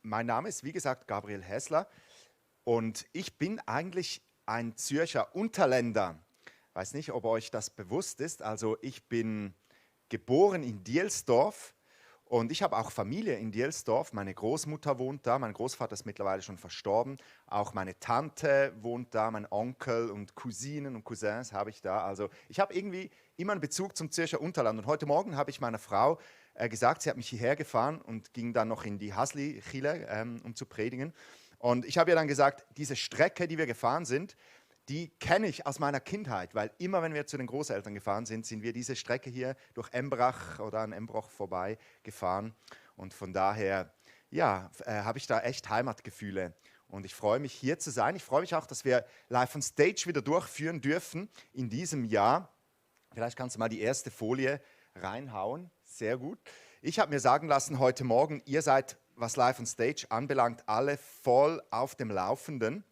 Mein Name ist, wie gesagt, Gabriel Häsler und ich bin eigentlich ein Zürcher Unterländer. Weiß nicht, ob euch das bewusst ist. Also ich bin geboren in Dielsdorf und ich habe auch Familie in Dielsdorf. Meine Großmutter wohnt da, mein Großvater ist mittlerweile schon verstorben. Auch meine Tante wohnt da, mein Onkel und Cousinen und Cousins habe ich da. Also ich habe irgendwie immer einen Bezug zum Zürcher Unterland. Und heute Morgen habe ich meiner Frau gesagt, sie hat mich hierher gefahren und ging dann noch in die Hasli-Chile, um zu predigen. Und ich habe ihr dann gesagt, diese Strecke, die wir gefahren sind, die kenne ich aus meiner Kindheit, weil immer, wenn wir zu den Großeltern gefahren sind, sind wir diese Strecke hier durch Embrach oder an Embroch vorbei gefahren. Und von daher, ja, habe ich da echt Heimatgefühle. Und ich freue mich, hier zu sein. Ich freue mich auch, dass wir Live on Stage wieder durchführen dürfen in diesem Jahr. Vielleicht kannst du mal die erste Folie reinhauen. Sehr gut. Ich habe mir sagen lassen heute Morgen, ihr seid, was Live on Stage anbelangt, alle voll auf dem Laufenden.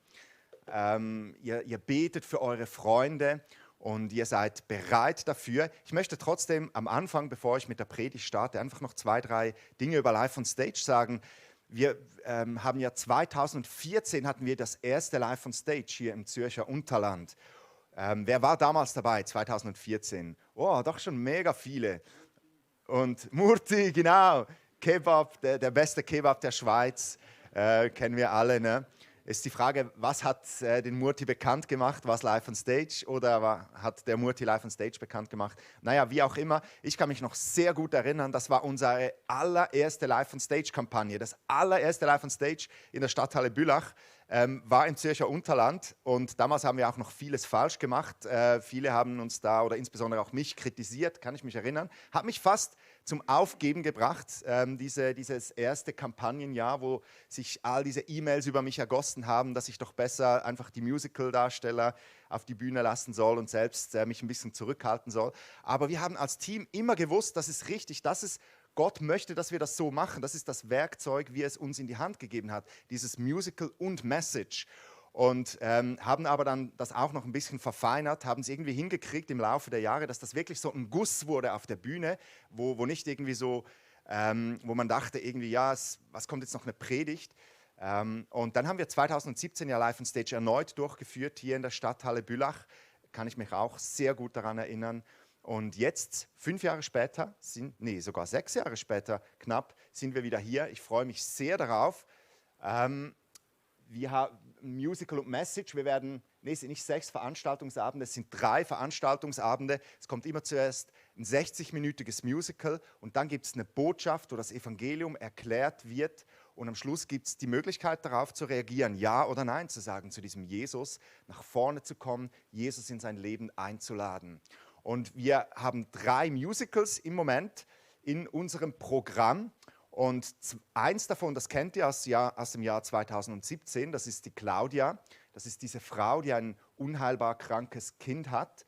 Ihr betet für eure Freunde und ihr seid bereit dafür. Ich möchte trotzdem am Anfang, bevor ich mit der Predigt starte, einfach noch 2, 3 Dinge über Live on Stage sagen. Wir haben ja 2014 hatten wir das erste Live on Stage hier im Zürcher Unterland. Wer war damals dabei, 2014? Oh, doch schon mega viele. Und Murti, genau, Kebab, der beste Kebab der Schweiz, kennen wir alle, ne? Ist die Frage, was hat den Murti bekannt gemacht? War es Live on Stage oder hat der Murti Live on Stage bekannt gemacht? Naja, wie auch immer, ich kann mich noch sehr gut erinnern, das war unsere allererste Live on Stage Kampagne. Das allererste Live on Stage in der Stadthalle Bülach war im Zürcher Unterland und damals haben wir auch noch vieles falsch gemacht. Viele haben uns da oder insbesondere auch mich kritisiert, kann ich mich erinnern. Hat mich fast zum Aufgeben gebracht, dieses erste Kampagnenjahr, wo sich all diese E-Mails über mich ergossen haben, dass ich doch besser einfach die Musical-Darsteller auf die Bühne lassen soll und selbst mich ein bisschen zurückhalten soll. Aber wir haben als Team immer gewusst, das ist richtig, Gott möchte, dass wir das so machen. Das ist das Werkzeug, wie er es uns in die Hand gegeben hat, dieses Musical und Message. Und haben aber dann das auch noch ein bisschen verfeinert, haben es irgendwie hingekriegt im Laufe der Jahre, dass das wirklich so ein Guss wurde auf der Bühne, wo nicht irgendwie so, wo man dachte irgendwie, ja, was kommt jetzt noch eine Predigt? Und dann haben wir 2017 ja Live on Stage erneut durchgeführt, hier in der Stadthalle Bülach, kann ich mich auch sehr gut daran erinnern. Und jetzt, 5 Jahre später, sogar 6 Jahre später knapp, sind wir wieder hier. Ich freue mich sehr darauf. Wir haben Musical und Message. Es sind nicht 6 Veranstaltungsabende, es sind 3 Veranstaltungsabende. Es kommt immer zuerst ein 60-minütiges Musical und dann gibt es eine Botschaft, wo das Evangelium erklärt wird. Und am Schluss gibt es die Möglichkeit darauf zu reagieren, ja oder nein zu sagen zu diesem Jesus, nach vorne zu kommen, Jesus in sein Leben einzuladen. Und wir haben 3 Musicals im Moment in unserem Programm. Und eins davon, das kennt ihr aus dem Jahr 2017, das ist die Claudia. Das ist diese Frau, die ein unheilbar krankes Kind hat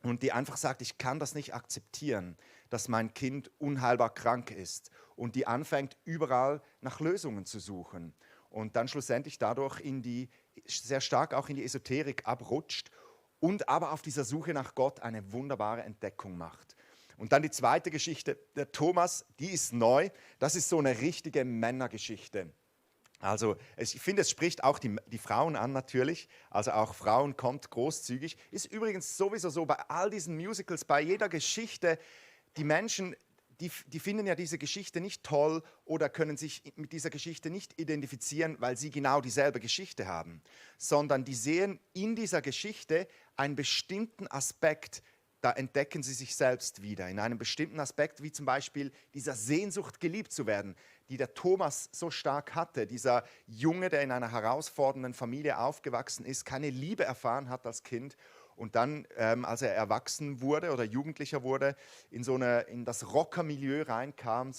und die einfach sagt, ich kann das nicht akzeptieren, dass mein Kind unheilbar krank ist. Und die anfängt überall nach Lösungen zu suchen. Und dann schlussendlich dadurch sehr stark auch in die Esoterik abrutscht und aber auf dieser Suche nach Gott eine wunderbare Entdeckung macht. Und dann die zweite Geschichte, der Thomas, die ist neu. Das ist so eine richtige Männergeschichte. Also ich finde, es spricht auch die Frauen an natürlich. Also auch Frauen kommt großzügig. Ist übrigens sowieso so bei all diesen Musicals, bei jeder Geschichte, die Menschen, die finden ja diese Geschichte nicht toll oder können sich mit dieser Geschichte nicht identifizieren, weil sie genau dieselbe Geschichte haben, sondern die sehen in dieser Geschichte einen bestimmten Aspekt, da entdecken sie sich selbst wieder, in einem bestimmten Aspekt, wie zum Beispiel dieser Sehnsucht, geliebt zu werden, die der Thomas so stark hatte, dieser Junge, der in einer herausfordernden Familie aufgewachsen ist, keine Liebe erfahren hat als Kind und dann, als er erwachsen wurde oder Jugendlicher wurde, in das Rockermilieu reinkam,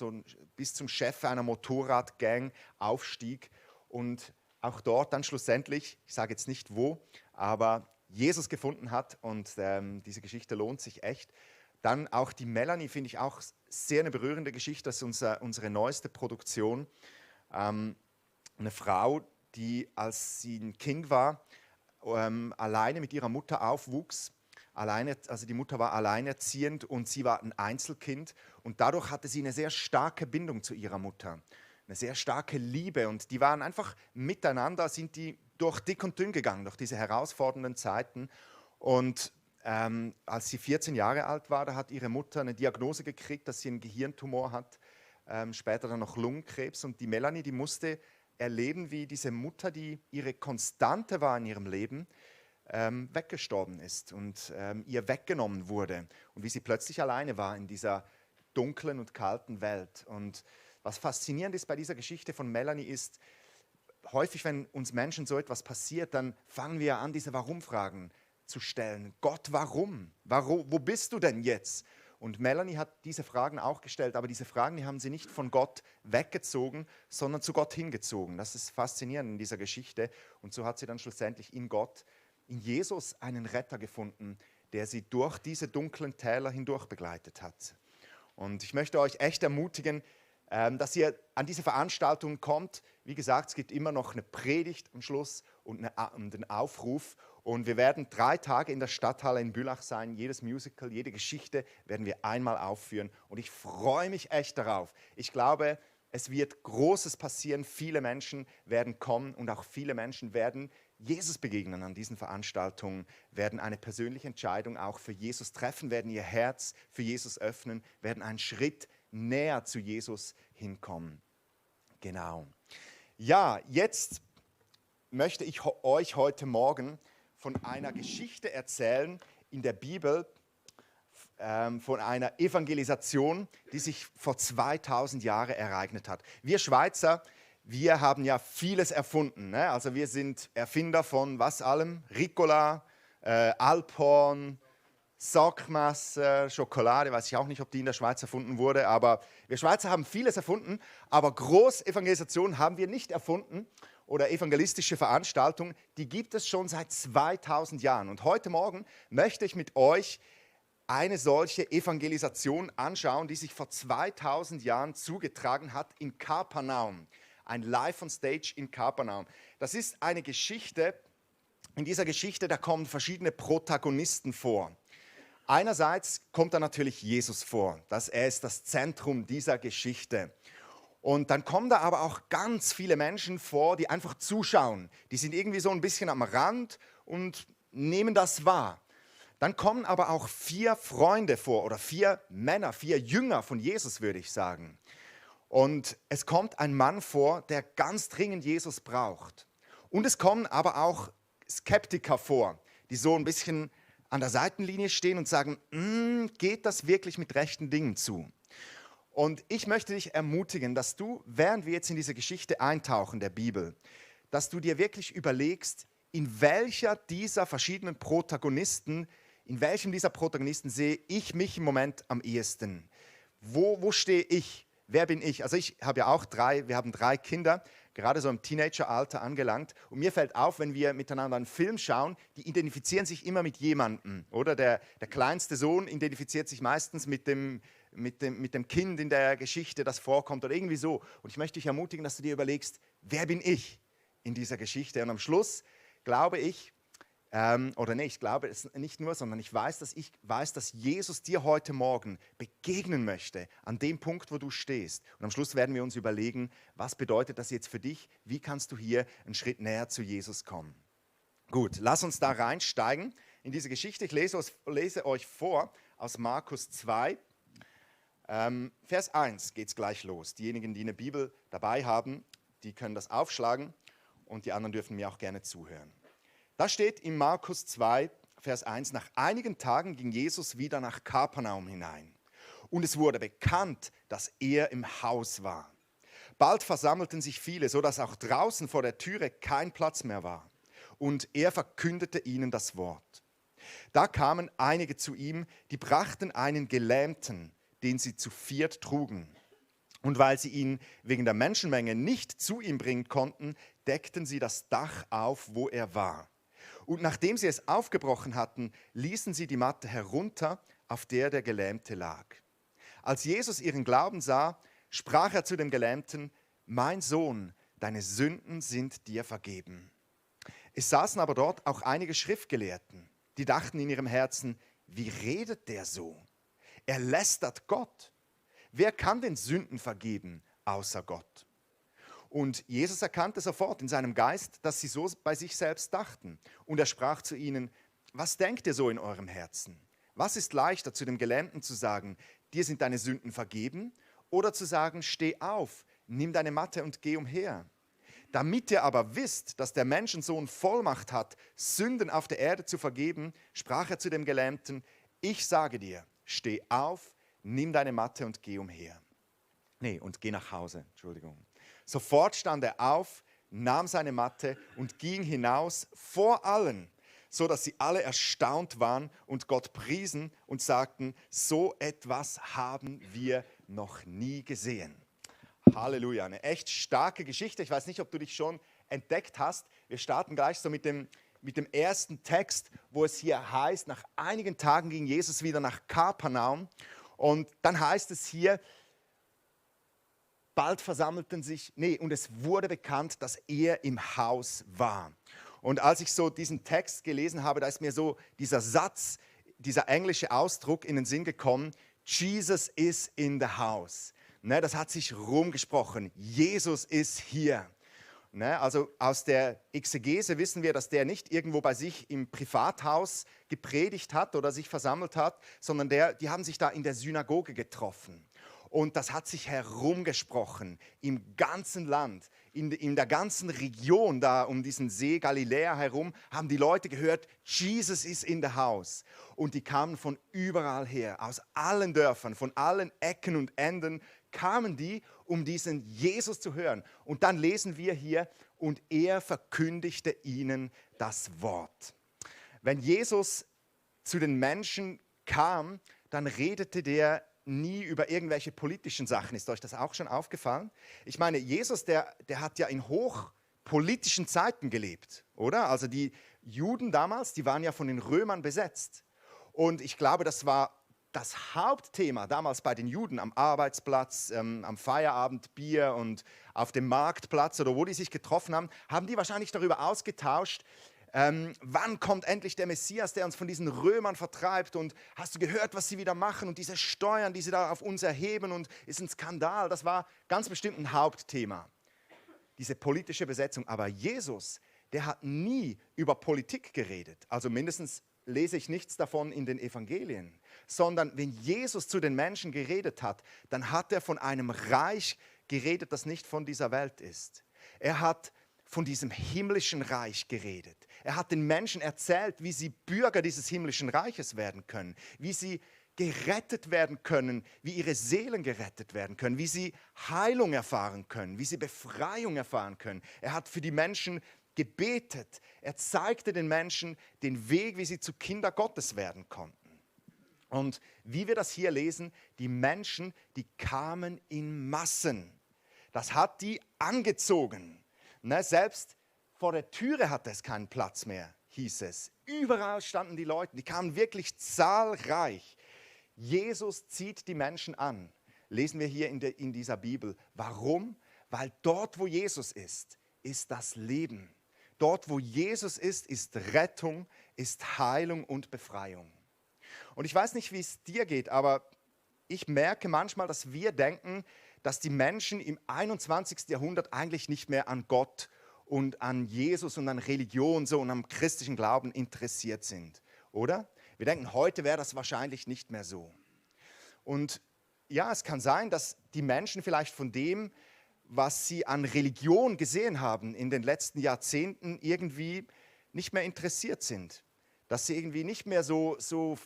bis zum Chef einer Motorradgang aufstieg und auch dort dann schlussendlich, ich sage jetzt nicht wo, aber Jesus gefunden hat und diese Geschichte lohnt sich echt. Dann auch die Melanie, finde ich auch sehr eine berührende Geschichte, das ist unsere neueste Produktion. Eine Frau, die, als sie ein Kind war, alleine mit ihrer Mutter aufwuchs. Also die Mutter war alleinerziehend und sie war ein Einzelkind und dadurch hatte sie eine sehr starke Bindung zu ihrer Mutter. eine sehr starke Liebe und die waren einfach miteinander, sind die durch dick und dünn gegangen, durch diese herausfordernden Zeiten. Und als sie 14 Jahre alt war, da hat ihre Mutter eine Diagnose gekriegt, dass sie einen Gehirntumor hat, später dann noch Lungenkrebs. Und die Melanie, die musste erleben, wie diese Mutter, die ihre Konstante war in ihrem Leben, weggestorben ist und ihr weggenommen wurde. Und wie sie plötzlich alleine war in dieser dunklen und kalten Welt. Und was faszinierend ist bei dieser Geschichte von Melanie ist, häufig, wenn uns Menschen so etwas passiert, dann fangen wir an, diese Warum-Fragen zu stellen. Gott, warum? Wo bist du denn jetzt? Und Melanie hat diese Fragen auch gestellt, aber diese Fragen, die haben sie nicht von Gott weggezogen, sondern zu Gott hingezogen. Das ist faszinierend in dieser Geschichte. Und so hat sie dann schlussendlich in Gott, in Jesus, einen Retter gefunden, der sie durch diese dunklen Täler hindurch begleitet hat. Und ich möchte euch echt ermutigen, dass ihr an diese Veranstaltung kommt. Wie gesagt, es gibt immer noch eine Predigt am Schluss und einen Aufruf. Und wir werden 3 Tage in der Stadthalle in Bülach sein. Jedes Musical, jede Geschichte werden wir einmal aufführen. Und ich freue mich echt darauf. Ich glaube, es wird Großes passieren. Viele Menschen werden kommen und auch viele Menschen werden Jesus begegnen an diesen Veranstaltungen, werden eine persönliche Entscheidung auch für Jesus treffen, werden ihr Herz für Jesus öffnen, werden einen Schritt näher zu Jesus hinkommen. Genau. Ja, jetzt möchte ich euch heute Morgen von einer Geschichte erzählen in der Bibel, von einer Evangelisation, die sich vor 2000 Jahren ereignet hat. Wir Schweizer, wir haben ja vieles erfunden. Ne? Also wir sind Erfinder von was allem? Ricola, Alphorn, Sackmasse, Schokolade, weiß ich auch nicht, ob die in der Schweiz erfunden wurde, aber wir Schweizer haben vieles erfunden, aber Großevangelisation haben wir nicht erfunden oder evangelistische Veranstaltungen, die gibt es schon seit 2000 Jahren. Und heute Morgen möchte ich mit euch eine solche Evangelisation anschauen, die sich vor 2000 Jahren zugetragen hat in Kapernaum. Ein Live on Stage in Kapernaum. Das ist eine Geschichte, in dieser Geschichte, da kommen verschiedene Protagonisten vor. Einerseits kommt da natürlich Jesus vor, er ist das Zentrum dieser Geschichte. Und dann kommen da aber auch ganz viele Menschen vor, die einfach zuschauen. Die sind irgendwie so ein bisschen am Rand und nehmen das wahr. Dann kommen aber auch 4 Freunde vor oder 4 Männer, 4 Jünger von Jesus, würde ich sagen. Und es kommt ein Mann vor, der ganz dringend Jesus braucht. Und es kommen aber auch Skeptiker vor, die so ein bisschen an der Seitenlinie stehen und sagen, geht das wirklich mit rechten Dingen zu? Und ich möchte dich ermutigen, dass du, während wir jetzt in diese Geschichte eintauchen, der Bibel, dass du dir wirklich überlegst, in welchem dieser Protagonisten sehe ich mich im Moment am ehesten? Wo stehe ich? Wer bin ich? Also ich habe ja auch wir haben 3 Kinder, gerade so im Teenageralter angelangt. Und mir fällt auf, wenn wir miteinander einen Film schauen, die identifizieren sich immer mit jemandem. Oder der kleinste Sohn identifiziert sich meistens mit dem Kind in der Geschichte, das vorkommt oder irgendwie so. Und ich möchte dich ermutigen, dass du dir überlegst, wer bin ich in dieser Geschichte? Und am Schluss glaube ich, ich glaube es nicht nur, sondern ich weiß, dass Jesus dir heute Morgen begegnen möchte, an dem Punkt, wo du stehst. Und am Schluss werden wir uns überlegen, was bedeutet das jetzt für dich? Wie kannst du hier einen Schritt näher zu Jesus kommen? Gut, lass uns da reinsteigen in diese Geschichte. Ich lese euch vor aus Markus 2, Vers 1 geht es gleich los. Diejenigen, die eine Bibel dabei haben, die können das aufschlagen und die anderen dürfen mir auch gerne zuhören. Da steht in Markus 2, Vers 1, nach einigen Tagen ging Jesus wieder nach Kapernaum hinein. Und es wurde bekannt, dass er im Haus war. Bald versammelten sich viele, sodass auch draußen vor der Türe kein Platz mehr war. Und er verkündete ihnen das Wort. Da kamen einige zu ihm, die brachten einen Gelähmten, den sie zu 4 trugen. Und weil sie ihn wegen der Menschenmenge nicht zu ihm bringen konnten, deckten sie das Dach auf, wo er war. Und nachdem sie es aufgebrochen hatten, ließen sie die Matte herunter, auf der der Gelähmte lag. Als Jesus ihren Glauben sah, sprach er zu dem Gelähmten, mein Sohn, deine Sünden sind dir vergeben. Es saßen aber dort auch einige Schriftgelehrten, die dachten in ihrem Herzen, wie redet der so? Er lästert Gott. Wer kann den Sünden vergeben, außer Gott? Und Jesus erkannte sofort in seinem Geist, dass sie so bei sich selbst dachten. Und er sprach zu ihnen: Was denkt ihr so in eurem Herzen? Was ist leichter, zu dem Gelähmten zu sagen: Dir sind deine Sünden vergeben? Oder zu sagen: Steh auf, nimm deine Matte und geh umher? Damit ihr aber wisst, dass der Menschensohn Vollmacht hat, Sünden auf der Erde zu vergeben, sprach er zu dem Gelähmten: Ich sage dir, steh auf, nimm deine Matte und geh umher. Nee, und geh nach Hause, Entschuldigung. Sofort stand er auf, nahm seine Matte und ging hinaus vor allen, so dass sie alle erstaunt waren und Gott priesen und sagten: So etwas haben wir noch nie gesehen. Halleluja, eine echt starke Geschichte. Ich weiß nicht, ob du dich schon entdeckt hast. Wir starten gleich so mit dem ersten Text, wo es hier heißt: Nach einigen Tagen ging Jesus wieder nach Kapernaum. Und dann heißt es hier, bald versammelten sich, und es wurde bekannt, dass er im Haus war. Und als ich so diesen Text gelesen habe, da ist mir so dieser Satz, dieser englische Ausdruck in den Sinn gekommen: Jesus is in the house. Ne, das hat sich rumgesprochen. Jesus ist hier. Ne, also aus der Exegese wissen wir, dass der nicht irgendwo bei sich im Privathaus gepredigt hat oder sich versammelt hat, sondern die haben sich da in der Synagoge getroffen. Und das hat sich herumgesprochen im ganzen Land, in der ganzen Region da um diesen See Galiläa herum, haben die Leute gehört: Jesus is in the house. Und die kamen von überall her, aus allen Dörfern, von allen Ecken und Enden kamen die, um diesen Jesus zu hören. Und dann lesen wir hier: Und er verkündigte ihnen das Wort. Wenn Jesus zu den Menschen kam, dann redete der nie über irgendwelche politischen Sachen. Ist euch das auch schon aufgefallen? Ich meine, Jesus, der hat ja in hochpolitischen Zeiten gelebt, oder? Also die Juden damals, die waren ja von den Römern besetzt. Und ich glaube, das war das Hauptthema damals bei den Juden am Arbeitsplatz, am Feierabend, Bier und auf dem Marktplatz oder wo die sich getroffen haben, haben die wahrscheinlich darüber ausgetauscht: Wann kommt endlich der Messias, der uns von diesen Römern vertreibt? Und hast du gehört, was sie wieder machen? Und diese Steuern, die sie da auf uns erheben, und ist ein Skandal. Das war ganz bestimmt ein Hauptthema, diese politische Besetzung. Aber Jesus, der hat nie über Politik geredet. Also mindestens lese ich nichts davon in den Evangelien. Sondern wenn Jesus zu den Menschen geredet hat, dann hat er von einem Reich geredet, das nicht von dieser Welt ist. Er hat von diesem himmlischen Reich geredet. Er hat den Menschen erzählt, wie sie Bürger dieses himmlischen Reiches werden können, wie sie gerettet werden können, wie ihre Seelen gerettet werden können, wie sie Heilung erfahren können, wie sie Befreiung erfahren können. Er hat für die Menschen gebetet. Er zeigte den Menschen den Weg, wie sie zu Kinder Gottes werden konnten. Und wie wir das hier lesen, die Menschen, die kamen in Massen. Das hat die angezogen. Ne, selbst vor der Türe hatte es keinen Platz mehr, hieß es. Überall standen die Leute, die kamen wirklich zahlreich. Jesus zieht die Menschen an, lesen wir hier in dieser Bibel. Warum? Weil dort, wo Jesus ist, ist das Leben. Dort, wo Jesus ist Rettung, ist Heilung und Befreiung. Und ich weiß nicht, wie es dir geht, aber ich merke manchmal, dass wir denken, dass die Menschen im 21. Jahrhundert eigentlich nicht mehr an Gott und an Jesus und an Religion so und am christlichen Glauben interessiert sind, oder? Wir denken, heute wäre das wahrscheinlich nicht mehr so. Und ja, es kann sein, dass die Menschen vielleicht von dem, was sie an Religion gesehen haben in den letzten Jahrzehnten, irgendwie nicht mehr interessiert sind. Dass sie irgendwie nicht mehr so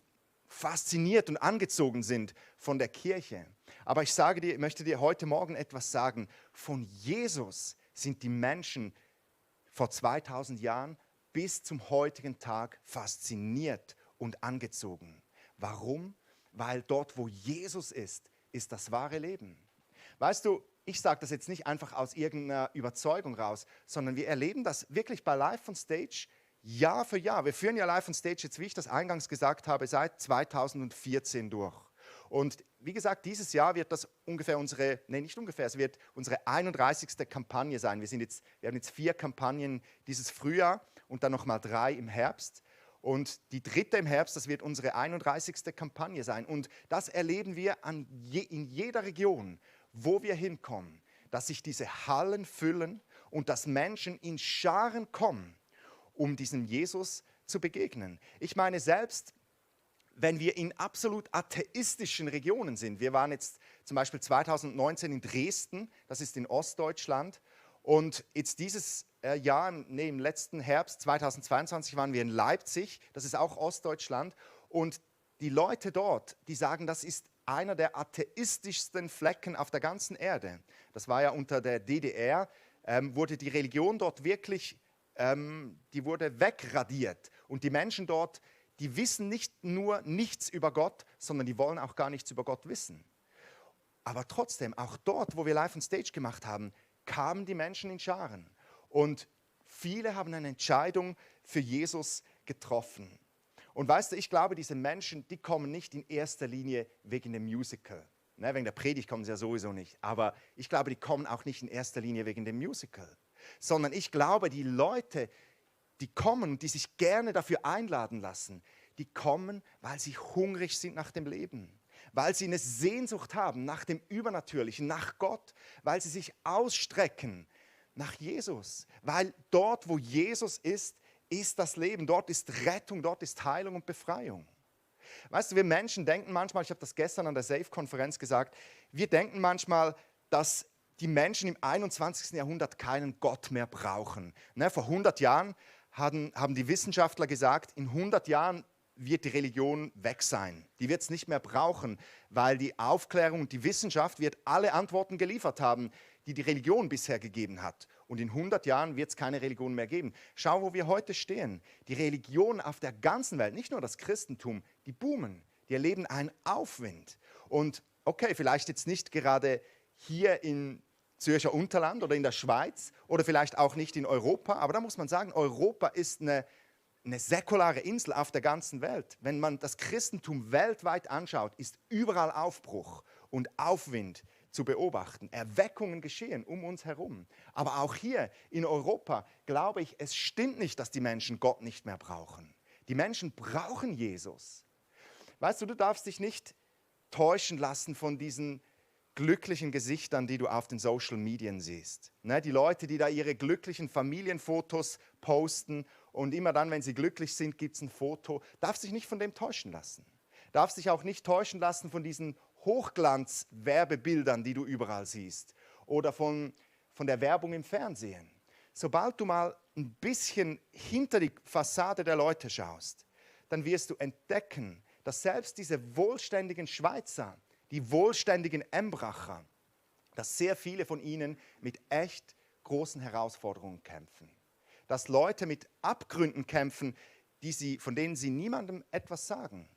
fasziniert und angezogen sind von der Kirche. Aber ich möchte dir heute Morgen etwas sagen. Von Jesus sind die Menschen vor 2000 Jahren bis zum heutigen Tag fasziniert und angezogen. Warum? Weil dort, wo Jesus ist das wahre Leben. Weißt du, ich sage das jetzt nicht einfach aus irgendeiner Überzeugung raus, sondern wir erleben das wirklich bei Live on Stage Jahr für Jahr. Wir führen ja Live on Stage jetzt, wie ich das eingangs gesagt habe, seit 2014 durch. Und wie gesagt, dieses Jahr wird das es wird unsere 31. Kampagne sein. Wir haben jetzt 4 Kampagnen dieses Frühjahr und dann nochmal 3 im Herbst. Und die 3. im Herbst, das wird unsere 31. Kampagne sein. Und das erleben wir in jeder Region, wo wir hinkommen, dass sich diese Hallen füllen und dass Menschen in Scharen kommen, um diesem Jesus zu begegnen. Ich meine, selbst wenn wir in absolut atheistischen Regionen sind, wir waren jetzt zum Beispiel 2019 in Dresden, das ist in Ostdeutschland, und jetzt dieses Jahr, im letzten Herbst 2022 waren wir in Leipzig, das ist auch Ostdeutschland, und die Leute dort, die sagen, das ist einer der atheistischsten Flecken auf der ganzen Erde. Das war ja unter der DDR, wurde die Religion dort wirklich, die wurde wegradiert. Und die Menschen dort, die wissen nicht nur nichts über Gott, sondern die wollen auch gar nichts über Gott wissen. Aber trotzdem, auch dort, wo wir Live on Stage gemacht haben, kamen die Menschen in Scharen. Und viele haben eine Entscheidung für Jesus getroffen. Und weißt du, ich glaube, diese Menschen, die kommen nicht in erster Linie wegen dem Musical. Ne, wegen der Predigt kommen sie ja sowieso nicht. Aber ich glaube, die kommen auch nicht in erster Linie wegen dem Musical. Sondern ich glaube, die Leute, die kommen, die sich gerne dafür einladen lassen, die kommen, weil sie hungrig sind nach dem Leben. Weil sie eine Sehnsucht haben nach dem Übernatürlichen, nach Gott. Weil sie sich ausstrecken nach Jesus. Weil dort, wo Jesus ist das Leben. Dort ist Rettung, dort ist Heilung und Befreiung. Weißt du, wir Menschen denken manchmal, ich habe das gestern an der Safe-Konferenz gesagt, wir denken manchmal, dass die Menschen im 21. Jahrhundert keinen Gott mehr brauchen. Ne, vor 100 Jahren haben die Wissenschaftler gesagt, in 100 Jahren wird die Religion weg sein. Die wird es nicht mehr brauchen, weil die Aufklärung und die Wissenschaft wird alle Antworten geliefert haben, die die Religion bisher gegeben hat. Und in 100 Jahren wird es keine Religion mehr geben. Schau, wo wir heute stehen. Die Religionen auf der ganzen Welt, nicht nur das Christentum, die boomen. Die erleben einen Aufwind. Und okay, vielleicht jetzt nicht gerade hier in Zürcher Unterland oder in der Schweiz oder vielleicht auch nicht in Europa, aber da muss man sagen, Europa ist eine säkulare Insel auf der ganzen Welt. Wenn man das Christentum weltweit anschaut, ist überall Aufbruch und Aufwind zu beobachten. Erweckungen geschehen um uns herum. Aber auch hier in Europa glaube ich, es stimmt nicht, dass die Menschen Gott nicht mehr brauchen. Die Menschen brauchen Jesus. Weißt du, du darfst dich nicht täuschen lassen von diesen glücklichen Gesichtern, die du auf den Social Medien siehst. Ne, die Leute, die da ihre glücklichen Familienfotos posten und immer dann, wenn sie glücklich sind, gibt es ein Foto. Darfst dich nicht von dem täuschen lassen. Darfst dich auch nicht täuschen lassen von diesen Hochglanz-Werbebildern, die du überall siehst oder von der Werbung im Fernsehen. Sobald du mal ein bisschen hinter die Fassade der Leute schaust, dann wirst du entdecken, dass selbst diese wohlständigen Schweizer, die wohlständigen Embracher, dass sehr viele von ihnen mit echt großen Herausforderungen kämpfen. Dass Leute mit Abgründen kämpfen, von denen sie niemandem etwas sagen.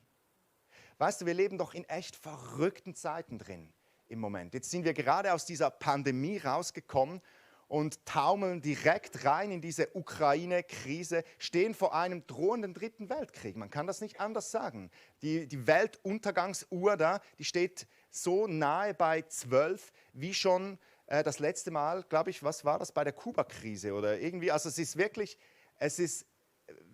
Weißt du, wir leben doch in echt verrückten Zeiten drin im Moment. Jetzt sind wir gerade aus dieser Pandemie rausgekommen und taumeln direkt rein in diese Ukraine-Krise, stehen vor einem drohenden dritten Weltkrieg. Man kann das nicht anders sagen. Die Weltuntergangsuhr da, die steht so nahe bei 12 wie schon das letzte Mal, glaube ich, was war das, bei der Kuba-Krise oder irgendwie. Also es ist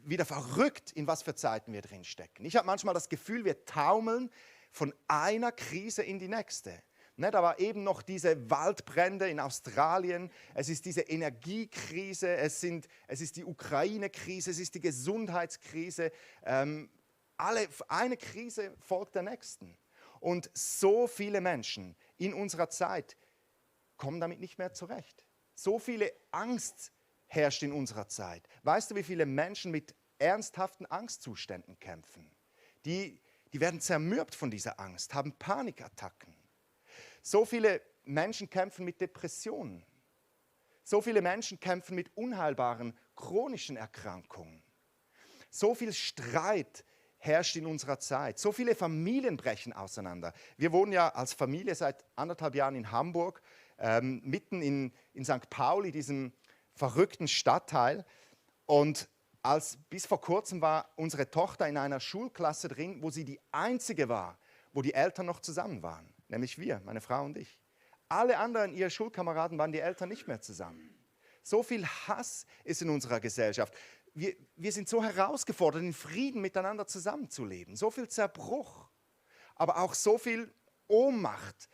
wieder verrückt, in was für Zeiten wir drin stecken. Ich habe manchmal das Gefühl, wir taumeln von einer Krise in die nächste. Ne, da war eben noch diese Waldbrände in Australien, es ist diese Energiekrise, es ist die Ukraine-Krise, es ist die Gesundheitskrise. Eine Krise folgt der nächsten. Und so viele Menschen in unserer Zeit kommen damit nicht mehr zurecht. So viele Angst herrscht in unserer Zeit. Weißt du, wie viele Menschen mit ernsthaften Angstzuständen kämpfen? Die werden zermürbt von dieser Angst, haben Panikattacken. So viele Menschen kämpfen mit Depressionen. So viele Menschen kämpfen mit unheilbaren chronischen Erkrankungen. So viel Streit herrscht in unserer Zeit. So viele Familien brechen auseinander. Wir wohnen ja als Familie seit 1,5 Jahren in Hamburg, mitten in St. Pauli, diesem verrückten Stadtteil. Und bis vor kurzem war unsere Tochter in einer Schulklasse drin, wo sie die einzige war, wo die Eltern noch zusammen waren. Nämlich wir, meine Frau und ich. Alle anderen, ihre Schulkameraden, waren die Eltern nicht mehr zusammen. So viel Hass ist in unserer Gesellschaft. Wir sind so herausgefordert, in Frieden miteinander zusammenzuleben. So viel Zerbruch, aber auch so viel Ohnmacht.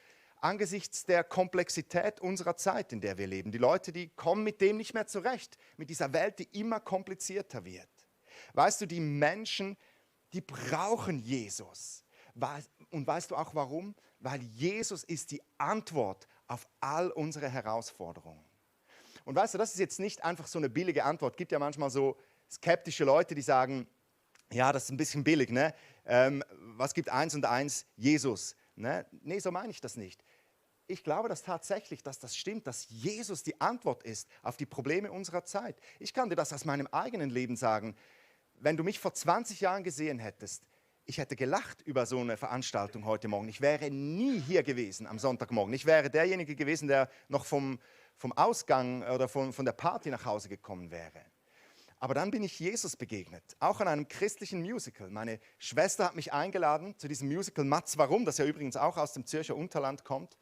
angesichts der Komplexität unserer Zeit, in der wir leben. Die Leute, die kommen mit dem nicht mehr zurecht, mit dieser Welt, die immer komplizierter wird. Weißt du, die Menschen, die brauchen Jesus. Und weißt du auch warum? Weil Jesus ist die Antwort auf all unsere Herausforderungen. Und weißt du, das ist jetzt nicht einfach so eine billige Antwort. Es gibt ja manchmal so skeptische Leute, die sagen, ja, das ist ein bisschen billig, ne? Was gibt 1 und 1? Jesus. Ne? Nee, so meine ich das nicht. Ich glaube tatsächlich, dass das stimmt, dass Jesus die Antwort ist auf die Probleme unserer Zeit. Ich kann dir das aus meinem eigenen Leben sagen. Wenn du mich vor 20 Jahren gesehen hättest, ich hätte gelacht über so eine Veranstaltung heute Morgen. Ich wäre nie hier gewesen am Sonntagmorgen. Ich wäre derjenige gewesen, der noch vom Ausgang oder von der Party nach Hause gekommen wäre. Aber dann bin ich Jesus begegnet, auch an einem christlichen Musical. Meine Schwester hat mich eingeladen zu diesem Musical Matz Warum, das ja übrigens auch aus dem Zürcher Unterland kommt.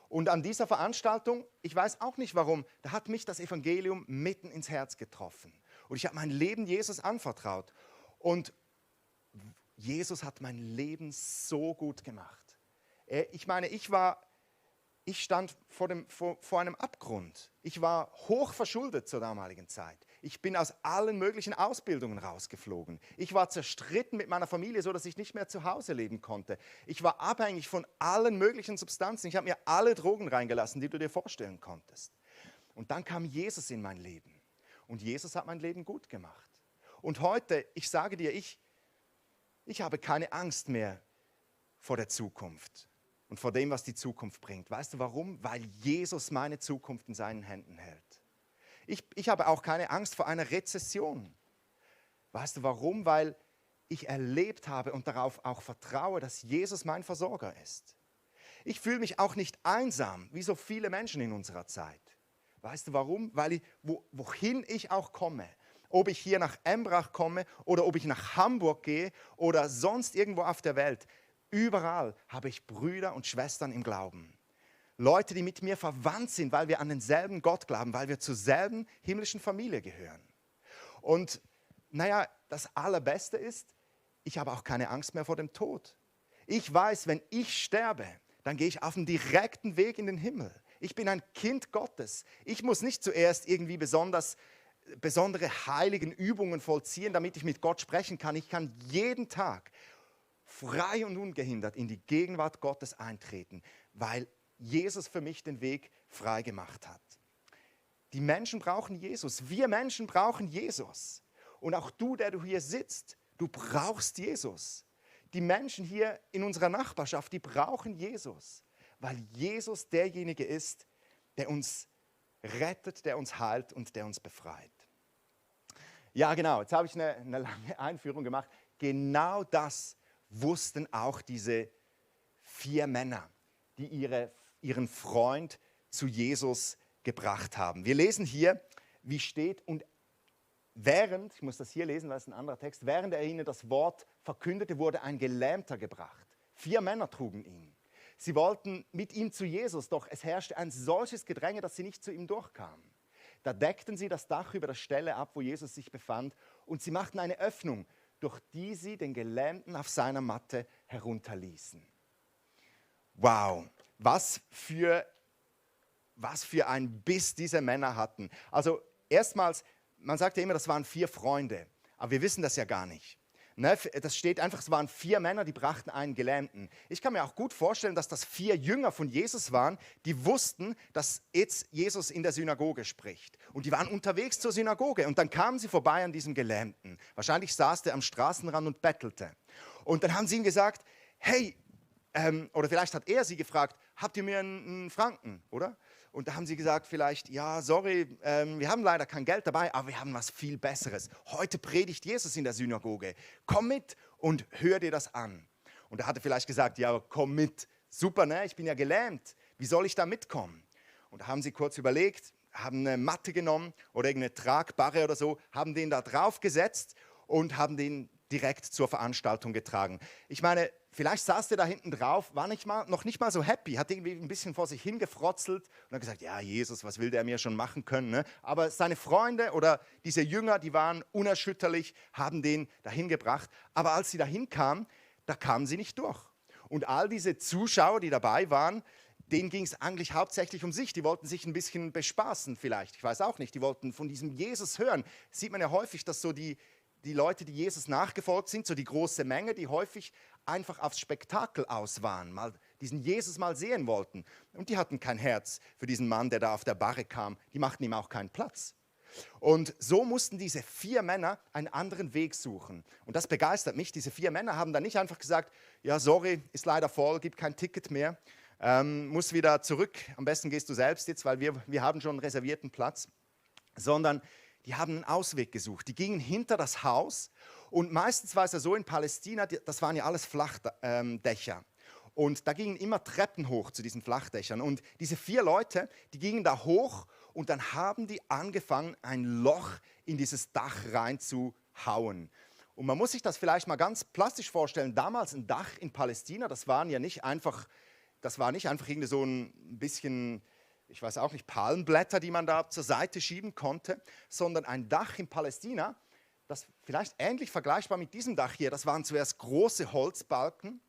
Und an dieser Veranstaltung, ich weiß auch nicht warum, da hat mich das Evangelium mitten ins Herz getroffen. Und ich habe mein Leben Jesus anvertraut. Und Jesus hat mein Leben so gut gemacht. Ich meine, ich stand vor einem Abgrund. Ich war hoch verschuldet zur damaligen Zeit. Ich bin aus allen möglichen Ausbildungen rausgeflogen. Ich war zerstritten mit meiner Familie, so dass ich nicht mehr zu Hause leben konnte. Ich war abhängig von allen möglichen Substanzen. Ich habe mir alle Drogen reingelassen, die du dir vorstellen konntest. Und dann kam Jesus in mein Leben. Und Jesus hat mein Leben gut gemacht. Und heute, ich sage dir, ich habe keine Angst mehr vor der Zukunft und vor dem, was die Zukunft bringt. Weißt du warum? Weil Jesus meine Zukunft in seinen Händen hält. Ich habe auch keine Angst vor einer Rezession. Weißt du warum? Weil ich erlebt habe und darauf auch vertraue, dass Jesus mein Versorger ist. Ich fühle mich auch nicht einsam, wie so viele Menschen in unserer Zeit. Weißt du warum? Weil wohin ich auch komme, ob ich hier nach Embrach komme oder ob ich nach Hamburg gehe oder sonst irgendwo auf der Welt, überall habe ich Brüder und Schwestern im Glauben. Leute, die mit mir verwandt sind, weil wir an denselben Gott glauben, weil wir zur selben himmlischen Familie gehören. Und naja, das Allerbeste ist, ich habe auch keine Angst mehr vor dem Tod. Ich weiß, wenn ich sterbe, dann gehe ich auf einen direkten Weg in den Himmel. Ich bin ein Kind Gottes. Ich muss nicht zuerst irgendwie besondere heiligen Übungen vollziehen, damit ich mit Gott sprechen kann. Ich kann jeden Tag frei und ungehindert in die Gegenwart Gottes eintreten, weil Jesus für mich den Weg frei gemacht hat. Die Menschen brauchen Jesus. Wir Menschen brauchen Jesus. Und auch du, der du hier sitzt, du brauchst Jesus. Die Menschen hier in unserer Nachbarschaft, die brauchen Jesus, weil Jesus derjenige ist, der uns rettet, der uns heilt und der uns befreit. Ja, genau, jetzt habe ich eine lange Einführung gemacht. Genau das wussten auch diese 4 Männer, die ihren Freund zu Jesus gebracht haben. Wir lesen hier, wie steht, und ich muss das hier lesen, weil es ein anderer Text, während er ihnen das Wort verkündete, wurde ein Gelähmter gebracht. 4 Männer trugen ihn. Sie wollten mit ihm zu Jesus, doch es herrschte ein solches Gedränge, dass sie nicht zu ihm durchkamen. Da deckten sie das Dach über der Stelle ab, wo Jesus sich befand, und sie machten eine Öffnung, durch die sie den Gelähmten auf seiner Matte herunterließen. Wow, was für ein Biss diese Männer hatten. Also erstmals, man sagt ja immer, das waren 4 Freunde, aber wir wissen das ja gar nicht. Ne, das steht einfach, es waren 4 Männer, die brachten einen Gelähmten. Ich kann mir auch gut vorstellen, dass das 4 Jünger von Jesus waren, die wussten, dass jetzt Jesus in der Synagoge spricht. Und die waren unterwegs zur Synagoge und dann kamen sie vorbei an diesem Gelähmten. Wahrscheinlich saß der am Straßenrand und bettelte. Und dann haben sie ihm gesagt, hey, oder vielleicht hat er sie gefragt, habt ihr mir einen Franken, oder? Und da haben sie gesagt vielleicht, ja, sorry, wir haben leider kein Geld dabei, aber wir haben was viel Besseres. Heute predigt Jesus in der Synagoge. Komm mit und hör dir das an. Und er hatte vielleicht gesagt, ja, komm mit. Super, ne? Ich bin ja gelähmt. Wie soll ich da mitkommen? Und da haben sie kurz überlegt, haben eine Matte genommen oder irgendeine Tragbarre oder so, haben den da drauf gesetzt und haben den direkt zur Veranstaltung getragen. Ich meine, vielleicht saß der da hinten drauf, war noch nicht mal so happy, hat irgendwie ein bisschen vor sich hingefrotzelt und hat gesagt, ja, Jesus, was will der mir schon machen können? Ne? Aber seine Freunde oder diese Jünger, die waren unerschütterlich, haben den dahin gebracht. Aber als sie dahin kamen, da kamen sie nicht durch. Und all diese Zuschauer, die dabei waren, denen ging es eigentlich hauptsächlich um sich. Die wollten sich ein bisschen bespaßen vielleicht. Ich weiß auch nicht. Die wollten von diesem Jesus hören. Sieht man ja häufig, dass so die Leute, die Jesus nachgefolgt sind, so die große Menge, die häufig einfach aufs Spektakel aus waren, mal diesen Jesus mal sehen wollten. Und die hatten kein Herz für diesen Mann, der da auf der Barre kam. Die machten ihm auch keinen Platz. Und so mussten diese 4 Männer einen anderen Weg suchen. Und das begeistert mich. Diese 4 Männer haben dann nicht einfach gesagt, ja sorry, ist leider voll, gibt kein Ticket mehr, muss wieder zurück, am besten gehst du selbst jetzt, weil wir haben schon einen reservierten Platz, sondern die haben einen Ausweg gesucht. Die gingen hinter das Haus und meistens war es ja so in Palästina, das waren ja alles Flachdächer. Und da gingen immer Treppen hoch zu diesen Flachdächern. Und diese 4 Leute, die gingen da hoch und dann haben die angefangen, ein Loch in dieses Dach reinzuhauen. Und man muss sich das vielleicht mal ganz plastisch vorstellen. Damals ein Dach in Palästina, das war nicht einfach irgendwie so ein bisschen, ich weiß auch nicht, Palmblätter, die man da zur Seite schieben konnte, sondern ein Dach in Palästina, das vielleicht ähnlich vergleichbar mit diesem Dach hier, das waren zuerst große Holzbalken.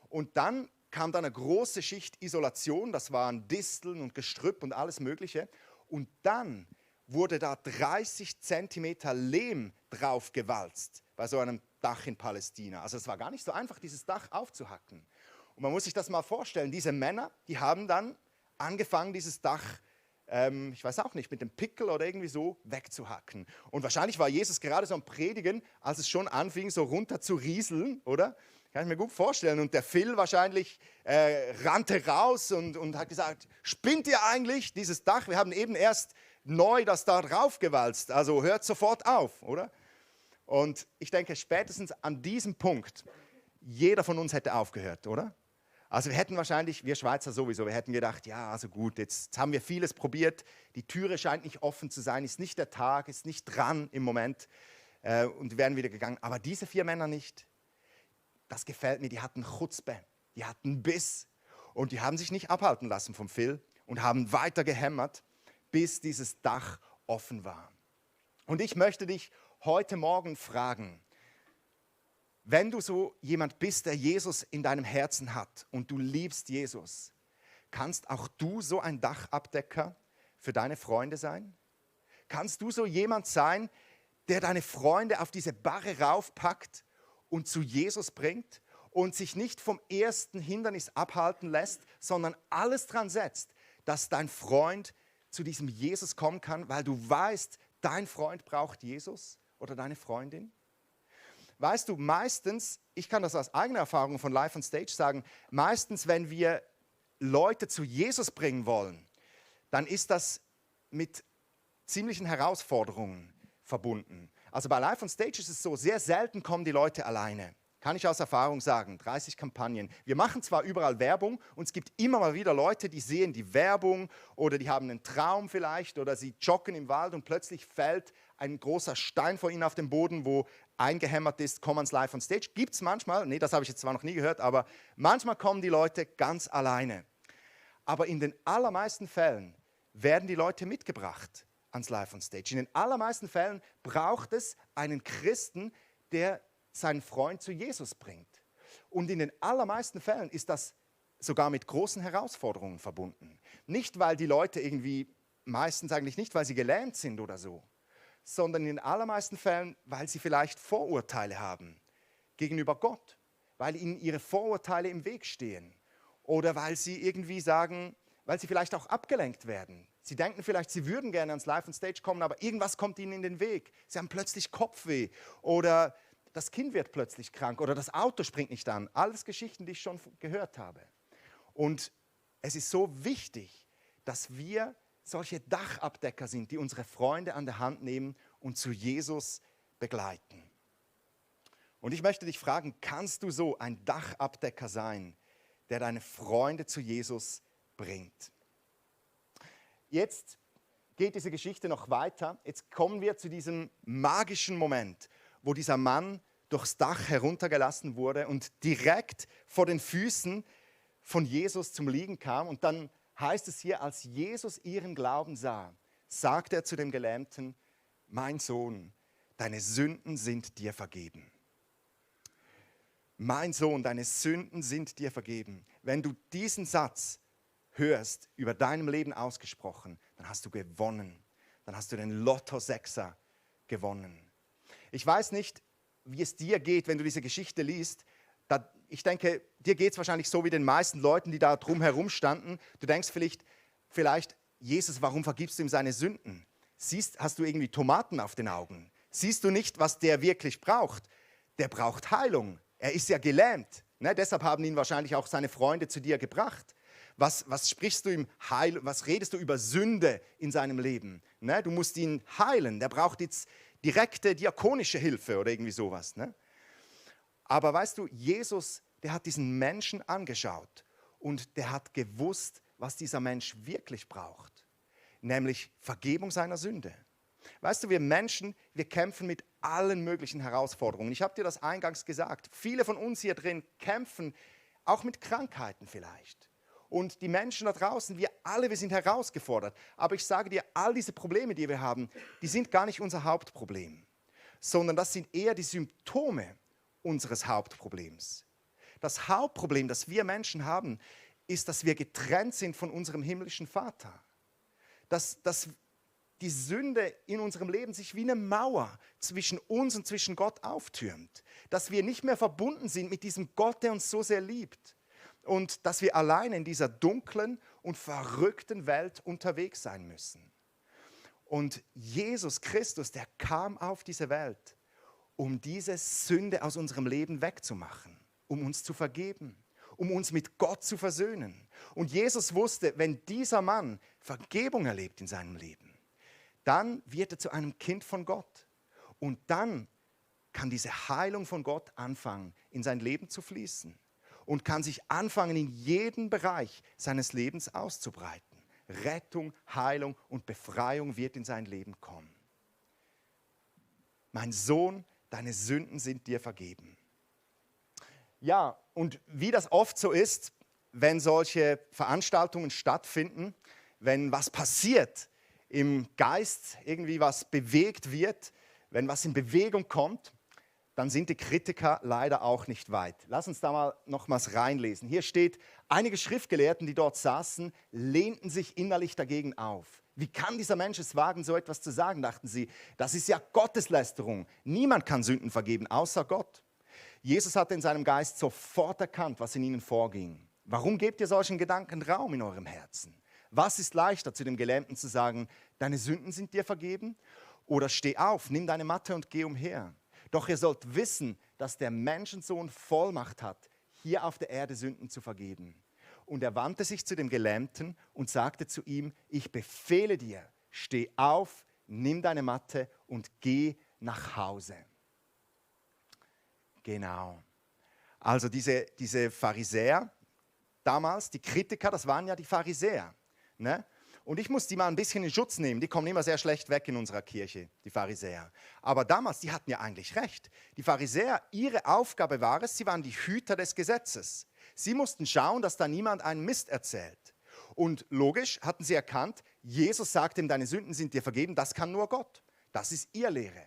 Und dann kam da eine große Schicht Isolation, das waren Disteln und Gestrüpp und alles Mögliche. Und dann wurde da 30 Zentimeter Lehm draufgewalzt bei so einem Dach in Palästina. Also es war gar nicht so einfach, dieses Dach aufzuhacken. Und man muss sich das mal vorstellen, diese Männer, die haben dann angefangen, dieses Dach, ich weiß auch nicht, mit dem Pickel oder irgendwie so wegzuhacken. Und wahrscheinlich war Jesus gerade so am Predigen, als es schon anfing, so runter zu rieseln, oder? Kann ich mir gut vorstellen. Und der Phil wahrscheinlich rannte raus und hat gesagt, spinnt ihr eigentlich dieses Dach? Wir haben eben erst neu das da draufgewalzt, also hört sofort auf, oder? Und ich denke, spätestens an diesem Punkt, jeder von uns hätte aufgehört, oder? Also wir hätten wahrscheinlich, wir Schweizer sowieso, wir hätten gedacht, ja, also gut, jetzt haben wir vieles probiert, die Türe scheint nicht offen zu sein, ist nicht der Tag, ist nicht dran im Moment und wir wären wieder gegangen. Aber diese 4 Männer nicht. Das gefällt mir, die hatten Chutzpe, die hatten Biss und die haben sich nicht abhalten lassen vom Phil und haben weiter gehämmert, bis dieses Dach offen war. Und ich möchte dich heute Morgen fragen, wenn du so jemand bist, der Jesus in deinem Herzen hat und du liebst Jesus, kannst auch du so ein Dachabdecker für deine Freunde sein? Kannst du so jemand sein, der deine Freunde auf diese Barre raufpackt und zu Jesus bringt und sich nicht vom ersten Hindernis abhalten lässt, sondern alles dran setzt, dass dein Freund zu diesem Jesus kommen kann, weil du weißt, dein Freund braucht Jesus oder deine Freundin? Weißt du, meistens, ich kann das aus eigener Erfahrung von Live on Stage sagen, meistens, wenn wir Leute zu Jesus bringen wollen, dann ist das mit ziemlichen Herausforderungen verbunden. Also bei Live on Stage ist es so, sehr selten kommen die Leute alleine. Kann ich aus Erfahrung sagen, 30 Kampagnen. Wir machen zwar überall Werbung und es gibt immer mal wieder Leute, die sehen die Werbung oder die haben einen Traum vielleicht oder sie joggen im Wald und plötzlich fällt ein großer Stein vor ihnen auf den Boden, wo eingehämmert ist, komm ans Live on Stage. Gibt es manchmal, nee, das habe ich jetzt zwar noch nie gehört, aber manchmal kommen die Leute ganz alleine. Aber in den allermeisten Fällen werden die Leute mitgebracht ans Live on Stage. In den allermeisten Fällen braucht es einen Christen, der seinen Freund zu Jesus bringt. Und in den allermeisten Fällen ist das sogar mit großen Herausforderungen verbunden. Nicht, weil die Leute irgendwie, meistens eigentlich nicht, weil sie gelähmt sind oder so, sondern in den allermeisten Fällen, weil sie vielleicht Vorurteile haben gegenüber Gott, weil ihnen ihre Vorurteile im Weg stehen oder weil sie irgendwie sagen, weil sie vielleicht auch abgelenkt werden. Sie denken vielleicht, sie würden gerne ans Live on Stage kommen, aber irgendwas kommt ihnen in den Weg. Sie haben plötzlich Kopfweh oder das Kind wird plötzlich krank oder das Auto springt nicht an. Alles Geschichten, die ich schon gehört habe. Und es ist so wichtig, dass wir solche Dachabdecker sind, die unsere Freunde an der Hand nehmen und zu Jesus begleiten. Und ich möchte dich fragen, kannst du so ein Dachabdecker sein, der deine Freunde zu Jesus bringt? Jetzt geht diese Geschichte noch weiter. Jetzt kommen wir zu diesem magischen Moment, wo dieser Mann durchs Dach heruntergelassen wurde und direkt vor den Füßen von Jesus zum Liegen kam. Und dann heißt es hier, als Jesus ihren Glauben sah, sagte er zu dem Gelähmten, mein Sohn, deine Sünden sind dir vergeben. Mein Sohn, deine Sünden sind dir vergeben. Wenn du diesen Satz hörst, über deinem Leben ausgesprochen, dann hast du gewonnen. Dann hast du den Lotto-Sechser gewonnen. Ich weiß nicht, wie es dir geht, wenn du diese Geschichte liest. Ich denke, dir geht es wahrscheinlich so wie den meisten Leuten, die da drumherum standen. Du denkst vielleicht, Jesus, warum vergibst du ihm seine Sünden? Hast du irgendwie Tomaten auf den Augen? Siehst du nicht, was der wirklich braucht? Der braucht Heilung. Er ist ja gelähmt. Ne? Deshalb haben ihn wahrscheinlich auch seine Freunde zu dir gebracht. Was sprichst du ihm was redest du über Sünde in seinem Leben? Ne? Du musst ihn heilen. Der braucht jetzt direkte diakonische Hilfe oder irgendwie sowas. Ne? Aber weißt du, Jesus, der hat diesen Menschen angeschaut und der hat gewusst, was dieser Mensch wirklich braucht. Nämlich Vergebung seiner Sünde. Weißt du, wir Menschen, wir kämpfen mit allen möglichen Herausforderungen. Ich habe dir das eingangs gesagt. Viele von uns hier drin kämpfen auch mit Krankheiten vielleicht. Und die Menschen da draußen, wir sind herausgefordert. Aber ich sage dir, all diese Probleme, die wir haben, die sind gar nicht unser Hauptproblem, sondern das sind eher die Symptome unseres Hauptproblems. Das Hauptproblem, das wir Menschen haben, ist, dass wir getrennt sind von unserem himmlischen Vater. Dass die Sünde in unserem Leben sich wie eine Mauer zwischen uns und zwischen Gott auftürmt. Dass wir nicht mehr verbunden sind mit diesem Gott, der uns so sehr liebt. Und dass wir allein in dieser dunklen und verrückten Welt unterwegs sein müssen. Und Jesus Christus, der kam auf diese Welt, um diese Sünde aus unserem Leben wegzumachen, um uns zu vergeben, um uns mit Gott zu versöhnen. Und Jesus wusste, wenn dieser Mann Vergebung erlebt in seinem Leben, dann wird er zu einem Kind von Gott. Und dann kann diese Heilung von Gott anfangen, in sein Leben zu fließen. Und kann sich anfangen, in jedem Bereich seines Lebens auszubreiten. Rettung, Heilung und Befreiung wird in sein Leben kommen. Mein Sohn, deine Sünden sind dir vergeben. Ja, und wie das oft so ist, wenn solche Veranstaltungen stattfinden, wenn was passiert im Geist, irgendwie was bewegt wird, wenn was in Bewegung kommt, dann sind die Kritiker leider auch nicht weit. Lass uns da mal nochmals reinlesen. Hier steht, einige Schriftgelehrten, die dort saßen, lehnten sich innerlich dagegen auf. Wie kann dieser Mensch es wagen, so etwas zu sagen, dachten sie. Das ist ja Gotteslästerung. Niemand kann Sünden vergeben, außer Gott. Jesus hatte in seinem Geist sofort erkannt, was in ihnen vorging. Warum gebt ihr solchen Gedanken Raum in eurem Herzen? Was ist leichter, zu dem Gelähmten zu sagen, deine Sünden sind dir vergeben? Oder steh auf, nimm deine Matte und geh umher. Doch ihr sollt wissen, dass der Menschensohn Vollmacht hat, hier auf der Erde Sünden zu vergeben. Und er wandte sich zu dem Gelähmten und sagte zu ihm, ich befehle dir, steh auf, nimm deine Matte und geh nach Hause. Genau. Also diese Pharisäer damals, die Kritiker, das waren ja die Pharisäer. Ne? Und ich muss die mal ein bisschen in Schutz nehmen. Die kommen immer sehr schlecht weg in unserer Kirche, die Pharisäer. Aber damals, die hatten ja eigentlich recht. Die Pharisäer, ihre Aufgabe war es, sie waren die Hüter des Gesetzes. Sie mussten schauen, dass da niemand einen Mist erzählt. Und logisch hatten sie erkannt, Jesus sagt ihm, deine Sünden sind dir vergeben, das kann nur Gott. Das ist ihre Lehre.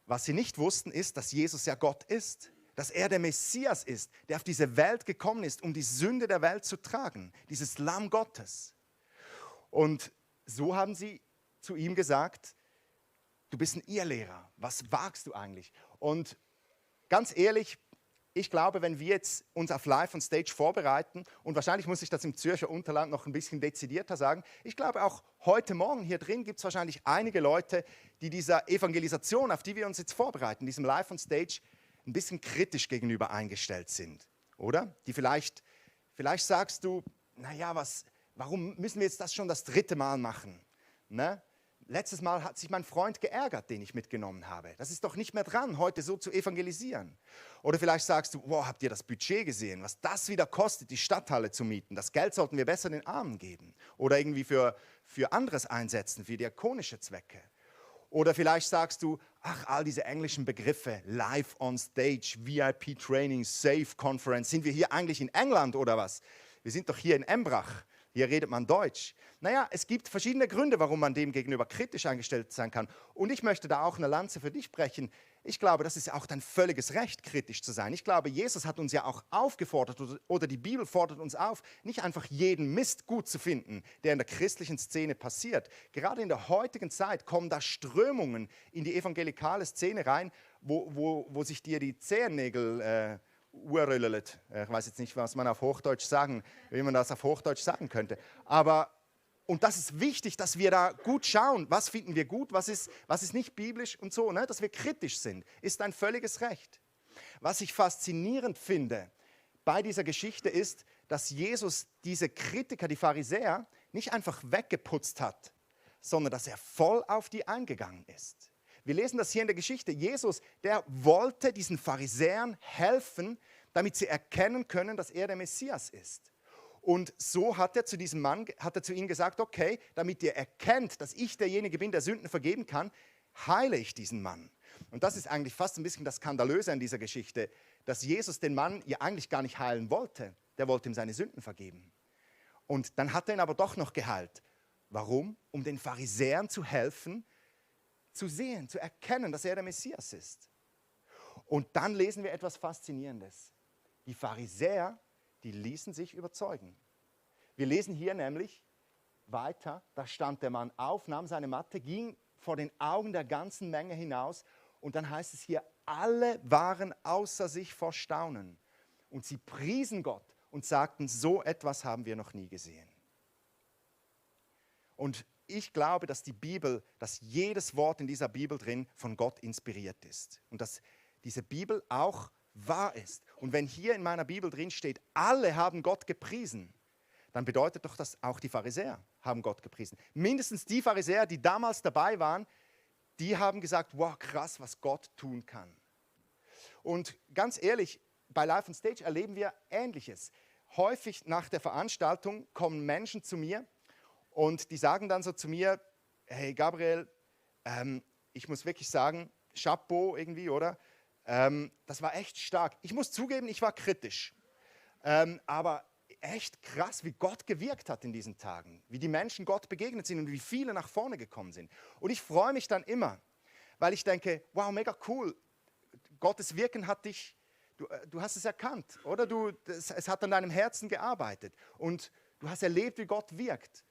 Was sie nicht wussten, ist, dass Jesus ja Gott ist. Dass er der Messias ist, der auf diese Welt gekommen ist, um die Sünde der Welt zu tragen. Dieses Lamm Gottes. Und so haben sie zu ihm gesagt, du bist ein Irrlehrer, was wagst du eigentlich? Und ganz ehrlich, ich glaube, wenn wir jetzt uns auf Live on Stage vorbereiten, und wahrscheinlich muss ich das im Zürcher Unterland noch ein bisschen dezidierter sagen, ich glaube auch heute Morgen hier drin gibt es wahrscheinlich einige Leute, die dieser Evangelisation, auf die wir uns jetzt vorbereiten, diesem Live on Stage, ein bisschen kritisch gegenüber eingestellt sind, oder? Die vielleicht sagst du, naja, warum müssen wir jetzt das schon das 3. Mal machen? Ne? Letztes Mal hat sich mein Freund geärgert, den ich mitgenommen habe. Das ist doch nicht mehr dran, heute so zu evangelisieren. Oder vielleicht sagst du, wow, habt ihr das Budget gesehen, was das wieder kostet, die Stadthalle zu mieten? Das Geld sollten wir besser den Armen geben. Oder irgendwie für anderes einsetzen, für diakonische Zwecke. Oder vielleicht sagst du, ach, all diese englischen Begriffe, Live on Stage, VIP Training, Safe Conference, sind wir hier eigentlich in England oder was? Wir sind doch hier in Embrach. hier redet man Deutsch. Naja, es gibt verschiedene Gründe, warum man dem gegenüber kritisch eingestellt sein kann. Und ich möchte da auch eine Lanze für dich brechen. Ich glaube, das ist auch dein völliges Recht, kritisch zu sein. Ich glaube, Jesus hat uns ja auch aufgefordert, oder die Bibel fordert uns auf, nicht einfach jeden Mist gut zu finden, der in der christlichen Szene passiert. Gerade in der heutigen Zeit kommen da Strömungen in die evangelikale Szene rein, wo sich dir die Zehennägel urrüllet. Ich weiß jetzt nicht, was man auf Hochdeutsch sagen, wie man das auf Hochdeutsch sagen könnte. Und das ist wichtig, dass wir da gut schauen, was finden wir gut, was ist nicht biblisch und so, ne? Dass wir kritisch sind, ist ein völliges Recht. Was ich faszinierend finde bei dieser Geschichte ist, dass Jesus diese Kritiker, die Pharisäer, nicht einfach weggeputzt hat, sondern dass er voll auf die eingegangen ist. Wir lesen das hier in der Geschichte. Jesus, der wollte diesen Pharisäern helfen, damit sie erkennen können, dass er der Messias ist. Und so hat er zu diesem Mann, zu ihnen gesagt, okay, damit ihr erkennt, dass ich derjenige bin, der Sünden vergeben kann, heile ich diesen Mann. Und das ist eigentlich fast ein bisschen das Skandalöse an dieser Geschichte, dass Jesus den Mann ja eigentlich gar nicht heilen wollte. Der wollte ihm seine Sünden vergeben. Und dann hat er ihn aber doch noch geheilt. Warum? Um den Pharisäern zu helfen, zu sehen, zu erkennen, dass er der Messias ist. Und dann lesen wir etwas Faszinierendes. Die Pharisäer, die ließen sich überzeugen. Wir lesen hier nämlich weiter, da stand der Mann auf, nahm seine Matte, ging vor den Augen der ganzen Menge hinaus und dann heißt es hier, alle waren außer sich vor Staunen und sie priesen Gott und sagten, so etwas haben wir noch nie gesehen. Und ich glaube, dass dass jedes Wort in dieser Bibel drin von Gott inspiriert ist und dass diese Bibel auch wahr ist. Und wenn hier in meiner Bibel drin steht, alle haben Gott gepriesen, dann bedeutet doch, dass auch die Pharisäer haben Gott gepriesen. Mindestens die Pharisäer, die damals dabei waren, die haben gesagt, wow, krass, was Gott tun kann. Und ganz ehrlich, bei Live on Stage erleben wir Ähnliches. Häufig nach der Veranstaltung kommen Menschen zu mir und die sagen dann so zu mir, hey Gabriel, ich muss wirklich sagen, Chapeau irgendwie, oder? Das war echt stark. Ich muss zugeben, ich war kritisch. Aber echt krass, wie Gott gewirkt hat in diesen Tagen. Wie die Menschen Gott begegnet sind und wie viele nach vorne gekommen sind. Und ich freue mich dann immer, weil ich denke, wow, mega cool. Gottes Wirken hat dich, du hast es erkannt, oder? Es hat an deinem Herzen gearbeitet. Und du hast erlebt, wie Gott wirkt.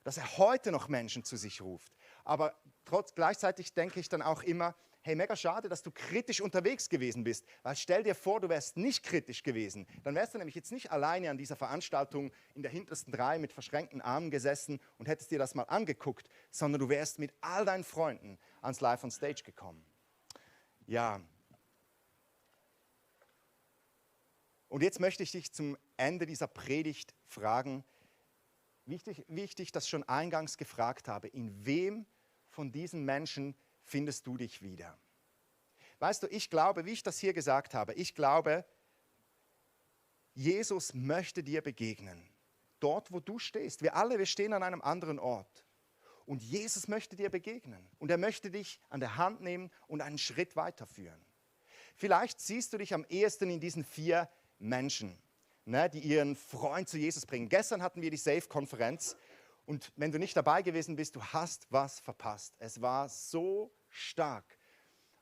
Dass er heute noch Menschen zu sich ruft. Aber gleichzeitig denke ich dann auch immer, hey, mega schade, dass du kritisch unterwegs gewesen bist. Weil stell dir vor, du wärst nicht kritisch gewesen. Dann wärst du nämlich jetzt nicht alleine an dieser Veranstaltung in der hintersten Reihe mit verschränkten Armen gesessen und hättest dir das mal angeguckt, sondern du wärst mit all deinen Freunden ans Live on Stage gekommen. Ja. Und jetzt möchte ich dich zum Ende dieser Predigt fragen, wie ich dich das schon eingangs gefragt habe, in wem von diesen Menschen findest du dich wieder? Weißt du, ich glaube, wie ich das hier gesagt habe, ich glaube, Jesus möchte dir begegnen. Dort, wo du stehst. Wir stehen an einem anderen Ort. Und Jesus möchte dir begegnen. Und er möchte dich an der Hand nehmen und einen Schritt weiterführen. Vielleicht siehst du dich am ehesten in diesen 4 Menschen, die ihren Freund zu Jesus bringen. Gestern hatten wir die Safe-Konferenz und wenn du nicht dabei gewesen bist, du hast was verpasst. Es war so stark.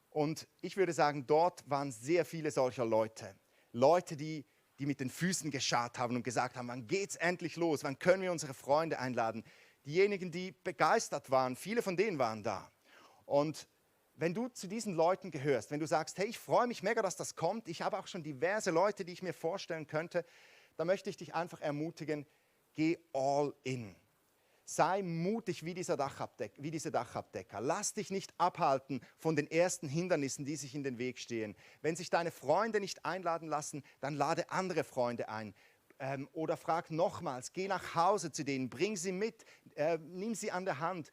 Und ich würde sagen, dort waren sehr viele solcher Leute. Leute, die mit den Füßen gescharrt haben und gesagt haben, wann geht's endlich los? Wann können wir unsere Freunde einladen? Diejenigen, die begeistert waren, viele von denen waren da. Und wenn du zu diesen Leuten gehörst, wenn du sagst, hey, ich freue mich mega, dass das kommt, ich habe auch schon diverse Leute, die ich mir vorstellen könnte, dann möchte ich dich einfach ermutigen, geh all in. Sei mutig wie diese Dachabdecker. Lass dich nicht abhalten von den ersten Hindernissen, die sich in den Weg stehen. Wenn sich deine Freunde nicht einladen lassen, dann lade andere Freunde ein. Oder frag nochmals, geh nach Hause zu denen, bring sie mit, nimm sie an der Hand,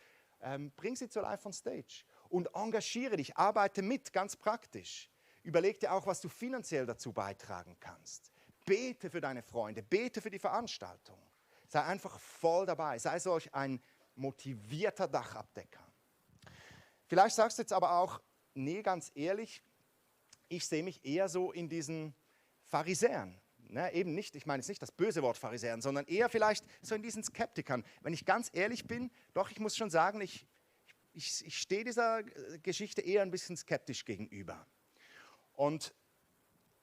bring sie zu Live on Stage. Und engagiere dich, arbeite mit, ganz praktisch. Überleg dir auch, was du finanziell dazu beitragen kannst. Bete für deine Freunde, bete für die Veranstaltung. Sei einfach voll dabei, sei solch ein motivierter Dachabdecker. Vielleicht sagst du jetzt aber auch, nee, ganz ehrlich, ich sehe mich eher so in diesen Pharisäern. ne, eben nicht, ich meine jetzt nicht das böse Wort Pharisäern, sondern eher vielleicht so in diesen Skeptikern. Wenn ich ganz ehrlich bin, doch, ich muss schon sagen, ich stehe dieser Geschichte eher ein bisschen skeptisch gegenüber. Und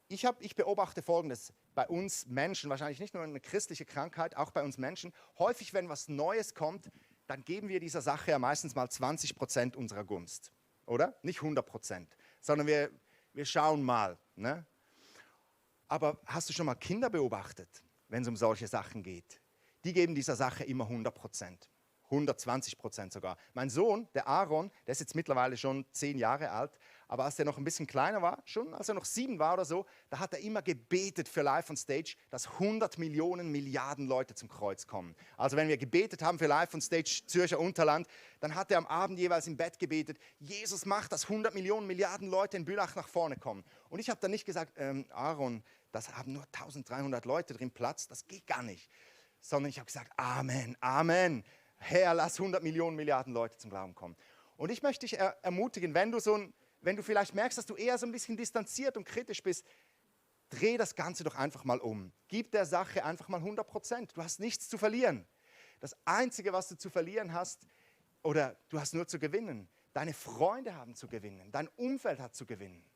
ich beobachte Folgendes bei uns Menschen, wahrscheinlich nicht nur eine christliche Krankheit, auch bei uns Menschen. Häufig, wenn was Neues kommt, dann geben wir dieser Sache ja meistens mal 20% unserer Gunst, oder? Nicht 100%, sondern wir schauen mal. Ne? Aber hast du schon mal Kinder beobachtet, wenn es um solche Sachen geht? Die geben dieser Sache immer 100%. 120% sogar. Mein Sohn, der Aaron, der ist jetzt mittlerweile schon 10 Jahre alt, aber als er noch ein bisschen kleiner war, schon als er noch 7 war oder so, da hat er immer gebetet für Live on Stage, dass 100 Millionen Milliarden Leute zum Kreuz kommen. Also wenn wir gebetet haben für Live on Stage Zürcher Unterland, dann hat er am Abend jeweils im Bett gebetet, Jesus macht, dass 100 Millionen Milliarden Leute in Bülach nach vorne kommen. Und ich habe dann nicht gesagt, Aaron, das haben nur 1300 Leute drin Platz, das geht gar nicht. Sondern ich habe gesagt, Amen, Amen. Herr, lass 100 Millionen Milliarden Leute zum Glauben kommen. Und ich möchte dich ermutigen, wenn du vielleicht merkst, dass du eher so ein bisschen distanziert und kritisch bist, dreh das Ganze doch einfach mal um. Gib der Sache einfach mal 100%. Du hast nichts zu verlieren. Das Einzige, was du zu verlieren hast, oder du hast nur zu gewinnen. Deine Freunde haben zu gewinnen. Dein Umfeld hat zu gewinnen.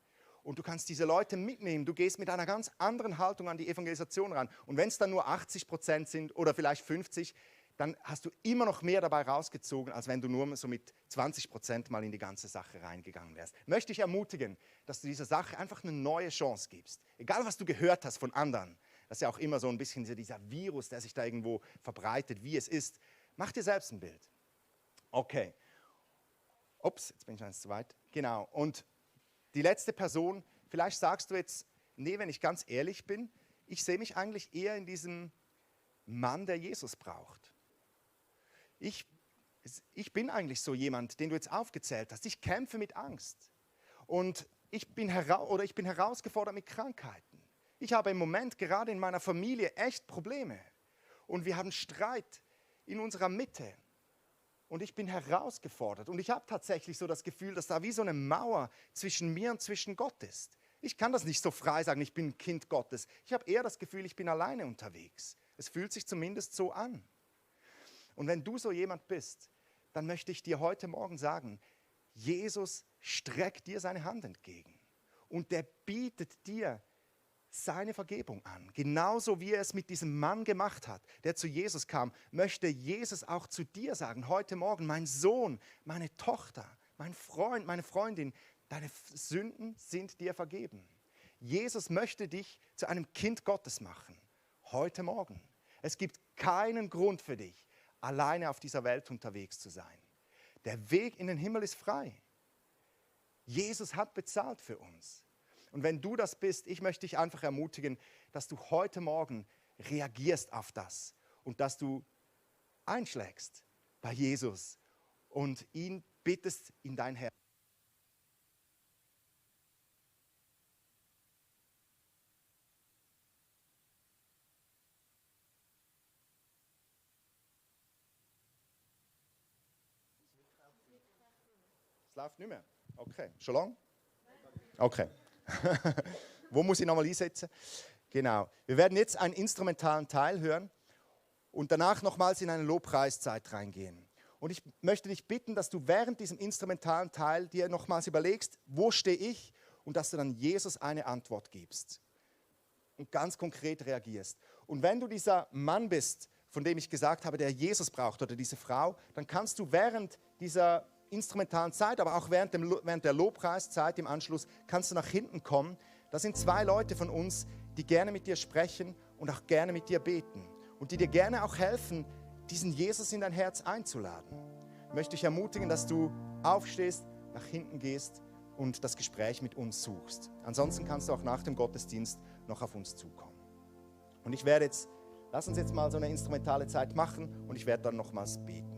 Und du kannst diese Leute mitnehmen. Du gehst mit einer ganz anderen Haltung an die Evangelisation ran. Und wenn es dann nur 80% sind oder vielleicht 50%, dann hast du immer noch mehr dabei rausgezogen, als wenn du nur so mit 20% mal in die ganze Sache reingegangen wärst. Möchte ich ermutigen, dass du dieser Sache einfach eine neue Chance gibst. Egal, was du gehört hast von anderen. Das ist ja auch immer so ein bisschen dieser Virus, der sich da irgendwo verbreitet, wie es ist. Mach dir selbst ein Bild. Okay. Ups, jetzt bin ich eins zu weit. Genau. Und die letzte Person, vielleicht sagst du jetzt, nee, wenn ich ganz ehrlich bin, ich sehe mich eigentlich eher in diesem Mann, der Jesus braucht. Ich bin eigentlich so jemand, den du jetzt aufgezählt hast. Ich kämpfe mit Angst und ich bin herausgefordert mit Krankheiten. Ich habe im Moment gerade in meiner Familie echt Probleme und wir haben Streit in unserer Mitte und ich bin herausgefordert und ich habe tatsächlich so das Gefühl, dass da wie so eine Mauer zwischen mir und zwischen Gott ist. Ich kann das nicht so frei sagen, ich bin ein Kind Gottes. Ich habe eher das Gefühl, ich bin alleine unterwegs. Es fühlt sich zumindest so an. Und wenn du so jemand bist, dann möchte ich dir heute Morgen sagen, Jesus streckt dir seine Hand entgegen und der bietet dir seine Vergebung an. Genauso wie er es mit diesem Mann gemacht hat, der zu Jesus kam, möchte Jesus auch zu dir sagen, heute Morgen, mein Sohn, meine Tochter, mein Freund, meine Freundin, deine Sünden sind dir vergeben. Jesus möchte dich zu einem Kind Gottes machen, heute Morgen. Es gibt keinen Grund für dich, alleine auf dieser Welt unterwegs zu sein. Der Weg in den Himmel ist frei. Jesus hat bezahlt für uns. Und wenn du das bist, ich möchte dich einfach ermutigen, dass du heute Morgen reagierst auf das und dass du einschlägst bei Jesus und ihn bittest in dein Herz. Es läuft nicht mehr. Okay. Schon lang? Okay. Wo muss ich nochmal einsetzen? Genau. Wir werden jetzt einen instrumentalen Teil hören und danach nochmals in eine Lobpreiszeit reingehen. Und ich möchte dich bitten, dass du während diesem instrumentalen Teil dir nochmals überlegst, wo stehe ich, und dass du dann Jesus eine Antwort gibst und ganz konkret reagierst. Und wenn du dieser Mann bist, von dem ich gesagt habe, der Jesus braucht, oder diese Frau, dann kannst du während dieser instrumentalen Zeit, aber auch während der Lobpreiszeit im Anschluss, kannst du nach hinten kommen. Da sind 2 Leute von uns, die gerne mit dir sprechen und auch gerne mit dir beten und die dir gerne auch helfen, diesen Jesus in dein Herz einzuladen. Ich möchte dich ermutigen, dass du aufstehst, nach hinten gehst und das Gespräch mit uns suchst. Ansonsten kannst du auch nach dem Gottesdienst noch auf uns zukommen. Und lass uns jetzt mal so eine instrumentale Zeit machen und ich werde dann nochmals beten.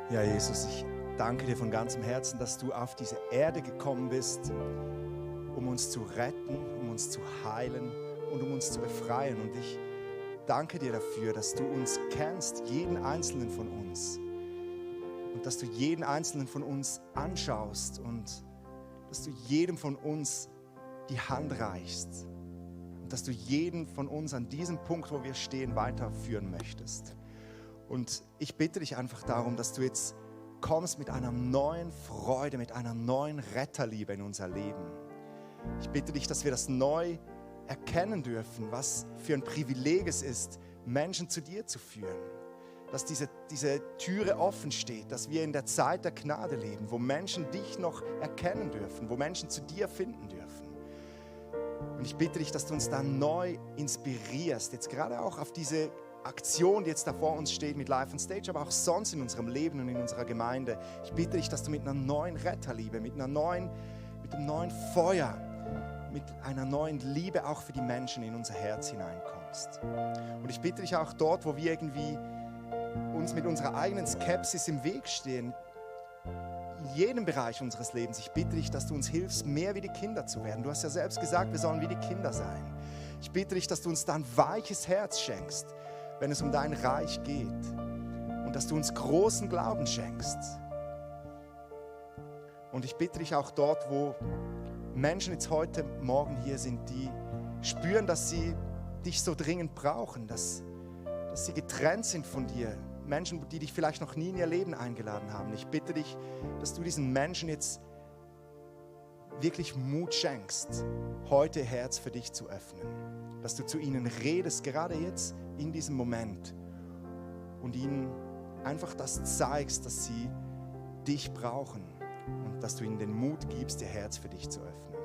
Ja, Jesus, ich danke dir von ganzem Herzen, dass du auf diese Erde gekommen bist, um uns zu retten, um uns zu heilen und um uns zu befreien. Und ich danke dir dafür, dass du uns kennst, jeden einzelnen von uns. Und dass du jeden einzelnen von uns anschaust und dass du jedem von uns die Hand reichst. Und dass du jeden von uns an diesem Punkt, wo wir stehen, weiterführen möchtest. Und ich bitte dich einfach darum, dass du jetzt kommst mit einer neuen Freude, mit einer neuen Retterliebe in unser Leben. Ich bitte dich, dass wir das neu erkennen dürfen, was für ein Privileg es ist, Menschen zu dir zu führen. Dass diese Türe offen steht, dass wir in der Zeit der Gnade leben, wo Menschen dich noch erkennen dürfen, wo Menschen zu dir finden dürfen. Und ich bitte dich, dass du uns da neu inspirierst, jetzt gerade auch auf diese Aktion, die jetzt da vor uns steht mit Live on Stage, aber auch sonst in unserem Leben und in unserer Gemeinde. Ich bitte dich, dass du mit einer neuen Retterliebe, mit einem neuen Feuer, mit einer neuen Liebe auch für die Menschen in unser Herz hineinkommst. Und ich bitte dich auch dort, wo wir irgendwie uns mit unserer eigenen Skepsis im Weg stehen, in jedem Bereich unseres Lebens, ich bitte dich, dass du uns hilfst, mehr wie die Kinder zu werden. Du hast ja selbst gesagt, wir sollen wie die Kinder sein. Ich bitte dich, dass du uns da ein weiches Herz schenkst, wenn es um dein Reich geht, und dass du uns großen Glauben schenkst. Und ich bitte dich auch dort, wo Menschen jetzt heute Morgen hier sind, die spüren, dass sie dich so dringend brauchen, dass sie getrennt sind von dir, Menschen, die dich vielleicht noch nie in ihr Leben eingeladen haben. Ich bitte dich, dass du diesen Menschen jetzt wirklich Mut schenkst, heute ihr Herz für dich zu öffnen. Dass du zu ihnen redest, gerade jetzt in diesem Moment, und ihnen einfach das zeigst, dass sie dich brauchen und dass du ihnen den Mut gibst, ihr Herz für dich zu öffnen.